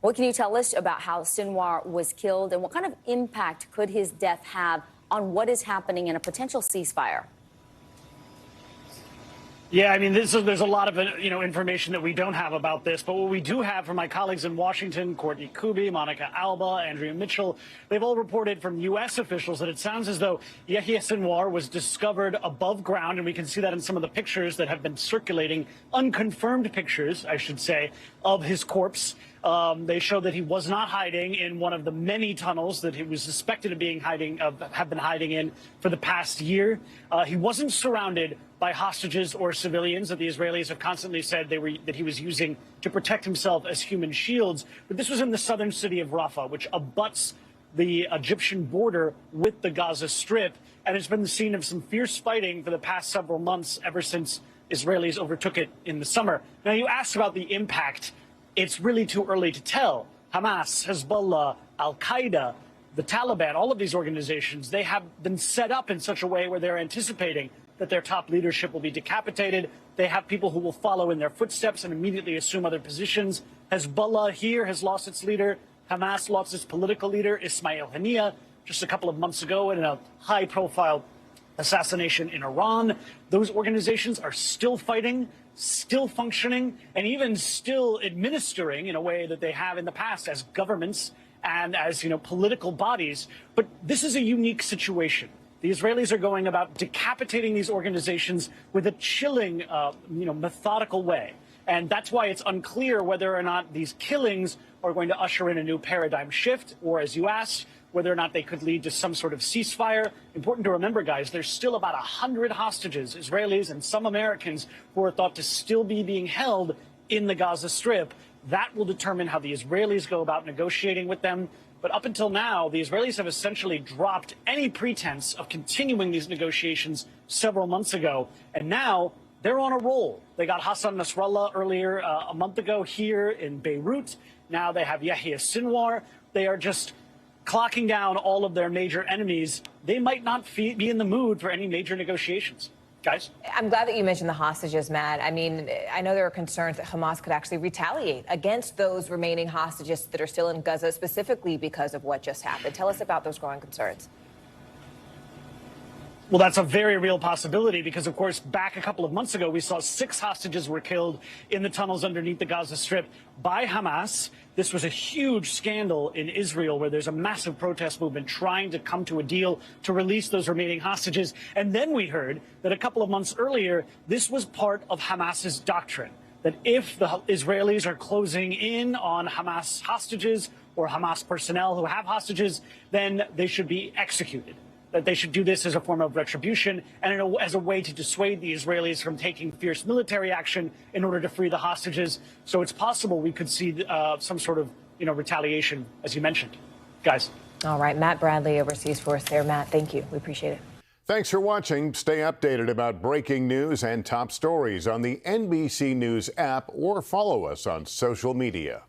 What can you tell us about how Sinwar was killed, and what kind of impact could his death have on what is happening in a potential ceasefire? Yeah, I mean, there's a lot of information that we don't have about this, but what we do have from my colleagues in Washington, Courtney Kuby, Monica Alba, Andrea Mitchell, they've all reported from U.S. officials that it sounds as though Yahya Sinwar was discovered above ground, and we can see that in some of the pictures that have been circulating, unconfirmed pictures, I should say, of his corpse. They show that he was not hiding in one of the many tunnels that he was suspected of have been hiding in for the past year. He wasn't surrounded by hostages or civilians that the Israelis have constantly said that he was using to protect himself as human shields. But this was in the southern city of Rafah, which abuts the Egyptian border with the Gaza Strip, and it's been the scene of some fierce fighting for the past several months, ever since Israelis overtook it in the summer. Now, you asked about the impact. It's really too early to tell. Hamas, Hezbollah, Al-Qaeda, the Taliban, all of these organizations, they have been set up in such a way where they're anticipating that their top leadership will be decapitated. They have people who will follow in their footsteps and immediately assume other positions. Hezbollah here has lost its leader. Hamas lost its political leader, Ismail Haniyeh, just a couple of months ago in a high-profile assassination in Iran. Those organizations are still fighting, still functioning, and even still administering in a way that they have in the past as governments and as political bodies. But this is a unique situation. The Israelis are going about decapitating these organizations with a chilling, methodical way. And that's why it's unclear whether or not these killings are going to usher in a new paradigm shift, or, as you asked, whether or not they could lead to some sort of ceasefire. Important to remember, guys, there's still about 100 hostages, Israelis and some Americans, who are thought to still be being held in the Gaza Strip. That will determine how the Israelis go about negotiating with them. But up until now, the Israelis have essentially dropped any pretense of continuing these negotiations several months ago. And now they're on a roll. They got Hassan Nasrallah earlier a month ago here in Beirut. Now they have Yahya Sinwar. They are just clocking down all of their major enemies. They might not be in the mood for any major negotiations. Guys? I'm glad that you mentioned the hostages, Matt. I mean, I know there are concerns that Hamas could actually retaliate against those remaining hostages that are still in Gaza, specifically because of what just happened. Tell us about those growing concerns. Well, that's a very real possibility because, of course, back a couple of months ago, we saw 6 hostages were killed in the tunnels underneath the Gaza Strip by Hamas. This was a huge scandal in Israel where there's a massive protest movement trying to come to a deal to release those remaining hostages. And then we heard that a couple of months earlier, this was part of Hamas's doctrine, that if the Israelis are closing in on Hamas hostages or Hamas personnel who have hostages, then they should be executed. That they should do this as a form of retribution and as a way to dissuade the Israelis from taking fierce military action in order to free the hostages. So it's possible we could see some sort of, retaliation, as you mentioned. Guys. All right. Matt Bradley overseas for us there. Matt, thank you. We appreciate it. Thanks for watching. Stay updated about breaking news and top stories on the NBC News app or follow us on social media.